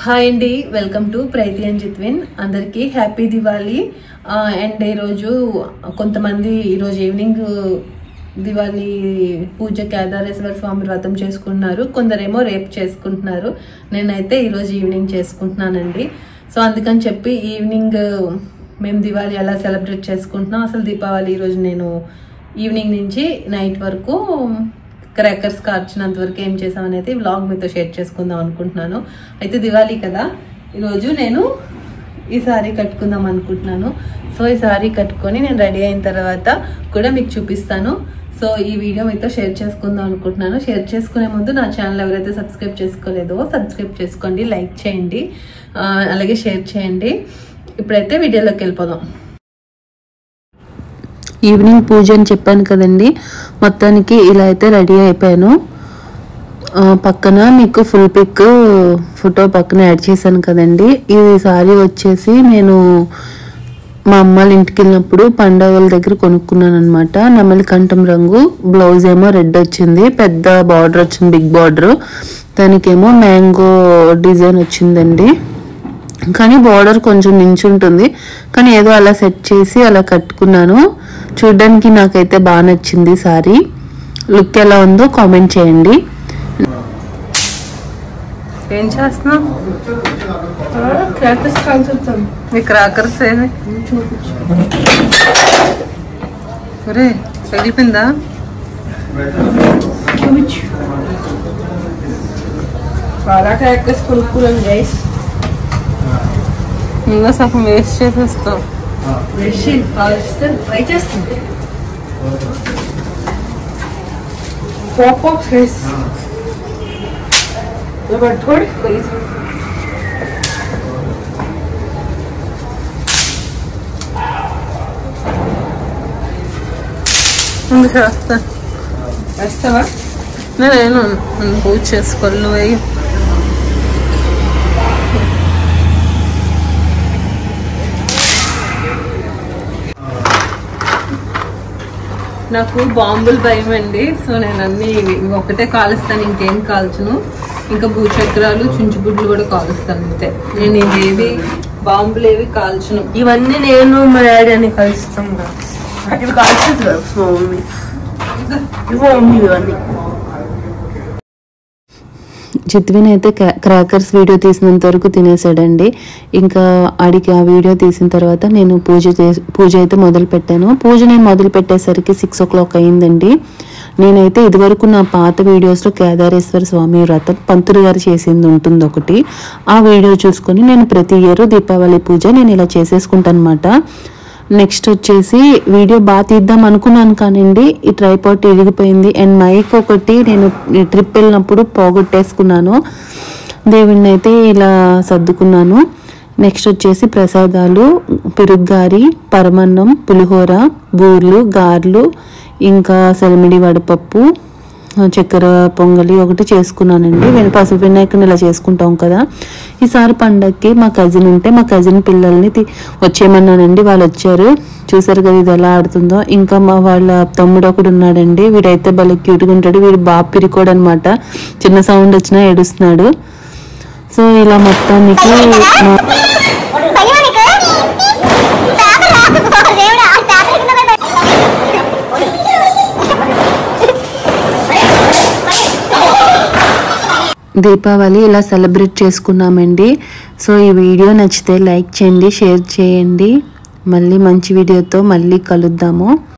Hi అండి, welcome to Preethi and జిత్విన్. అందరికీ happy Diwali. And ఈరోజు కొంతమంది ఈరోజు ఈవినింగ్ దివాళీ పూజ కేదారేశ్వర స్వామి వ్రతం చేసుకుంటున్నారు, కొందరేమో రేపు చేసుకుంటున్నారు. నేనైతే ఈరోజు ఈవినింగ్ చేసుకుంటున్నానండి. సో అందుకని చెప్పి ఈవినింగ్ మేము దివాళీ ఎలా సెలబ్రేట్ చేసుకుంటున్నాం, అసలు దీపావళి ఈరోజు నేను ఈవినింగ్ నుంచి నైట్ వరకు క్రాకర్స్ కార్చినంత వరకు ఏం చేసామనేది వ్లాగ్ మీతో షేర్ చేసుకుందాం అనుకుంటున్నాను. అయితే దివాళీ కదా, ఈరోజు నేను ఈ సారీ కట్టుకుందాం అనుకుంటున్నాను. సో ఈ సారీ కట్టుకొని నేను రెడీ అయిన తర్వాత కూడా మీకు చూపిస్తాను. సో ఈ వీడియో మీతో షేర్ చేసుకుందాం అనుకుంటున్నాను. షేర్ చేసుకునే ముందు నా ఛానల్ ఎవరైతే సబ్స్క్రైబ్ చేసుకోలేదో సబ్స్క్రైబ్ చేసుకోండి, లైక్ చేయండి, అలాగే షేర్ చేయండి. ఇప్పుడైతే వీడియోలోకి వెళ్ళిపోదాం. ఈవినింగ్ పూజ అని చెప్పాను కదండి, మొత్తానికి ఇలా అయితే రెడీ అయిపోయాను. పక్కన మీకు ఫుల్ పిక్ ఫోటో పక్కన యాడ్ చేశాను కదండి. ఈ సారీ వచ్చేసి నేను మా అమ్మాళ్ళ ఇంటికి వెళ్ళినప్పుడు పండగల దగ్గర కొనుక్కున్నాను అనమాట. నెమలి కంఠం రంగు, బ్లౌజ్ ఏమో రెడ్ వచ్చింది, పెద్ద బార్డర్ వచ్చింది, బిగ్ బార్డర్. దానికేమో మ్యాంగో డిజైన్ వచ్చిందండి. కానీ బార్డర్ కొంచెం నించుంటుంది, కానీ ఏదో అలా సెట్ చేసి అలా కట్టుకున్నాను. చూడ్డానికి నాకైతే బాగా నచ్చింది సారీ. లుక్ ఎలా ఉందో కామెంట్ చేయండి. ఏం చేస్తున్నావు? క్రాకర్స్ కాల్చుతాం. మీ క్రాకర్స్ ఏమి ఒరే తగిలిపోయిందా? చాలా క్రాకర్స్ కొనుక్కున్నాం గైస్. ఇంకా సగం వేస్ట్ చేసేస్తాం. ట్రై చేస్తుంది. పాప్ గైస్ పట్టుకోండి. చేస్తా వేస్తావా? నేను పూజ చేసుకోవాలి. నువ్వు వేయి. నాకు బాంబులు భయం అండి. సో నేను అన్ని ఒకటే కాలుస్తాను, ఇంకేం కాల్చును. ఇంకా భూచక్రాలు, చుంచుబుడ్లు కూడా కాలుస్తాను అంతే. నేను ఇవేవి బాంబులు ఏవి కాల్చును. ఇవన్నీ నేను మా డాడీ అని కలుస్తాం. ఇవి కాల్చదు మా మమ్మీ. ఇవన్నీ జిత్విన్ అయితే క్రాకర్స్ వీడియో తీసినంత వరకు తినేసాడండి. ఇంకా ఆడికి ఆ వీడియో తీసిన తర్వాత నేను పూజ అయితే మొదలు పెట్టాను. పూజ నేను మొదలు పెట్టేసరికి 6 o'clock అయిందండి. నేనైతే ఇదివరకు నా పాత వీడియోస్లో కేదారేశ్వర స్వామి వ్రతం పంతులు గారు చేసింది ఉంటుంది ఒకటి, ఆ వీడియో చూసుకొని నేను ప్రతి ఇయర్ దీపావళి పూజ నేను ఇలా చేసేసుకుంటాను అనమాట. నెక్స్ట్ వచ్చేసి వీడియో బాగా తీద్దాం అనుకున్నాను కానివ్వండి, ఈ ట్రైపాడ్ ఇరిగిపోయింది. అండ్ మైక్ ఒకటి నేను ట్రిప్ వెళ్ళినప్పుడు పోగొట్టేసుకున్నాను. దేవుడిని అయితే ఇలా సర్దుకున్నాను. నెక్స్ట్ వచ్చేసి ప్రసాదాలు, పెరుగ్గారి, పరమన్నం, పులిహోర, బూర్లు, గారెలు, ఇంకా సెలమిడి వడపప్పు, చక్కెర పొంగలి ఒకటి చేసుకున్నానండి. పసుపు వినాయకుని ఇలా చేసుకుంటాం కదా. ఈసారి పండగకి మా కజిన్ ఉంటే మా కజిన్ పిల్లల్ని వచ్చేయమన్నానండి. వాళ్ళు వచ్చారు. చూసారు కదా ఇది ఎలా ఆడుతుందో. ఇంకా మా వాళ్ళ తమ్ముడు ఒకడు ఉన్నాడండి, వీడైతే భలే క్యూట్గా ఉంటాడు. వీడు బాగా పిరికోడు అనమాట, చిన్న సౌండ్ వచ్చినా ఏడుస్తున్నాడు. సో ఇలా మొత్తానికి దీపావళి ఇలా సెలబ్రేట్ చేసుకున్నామండి. సో ఈ వీడియో నచ్చితే లైక్ చేయండి, షేర్ చేయండి. మళ్ళీ మంచి వీడియోతో మళ్ళీ కలుద్దాము.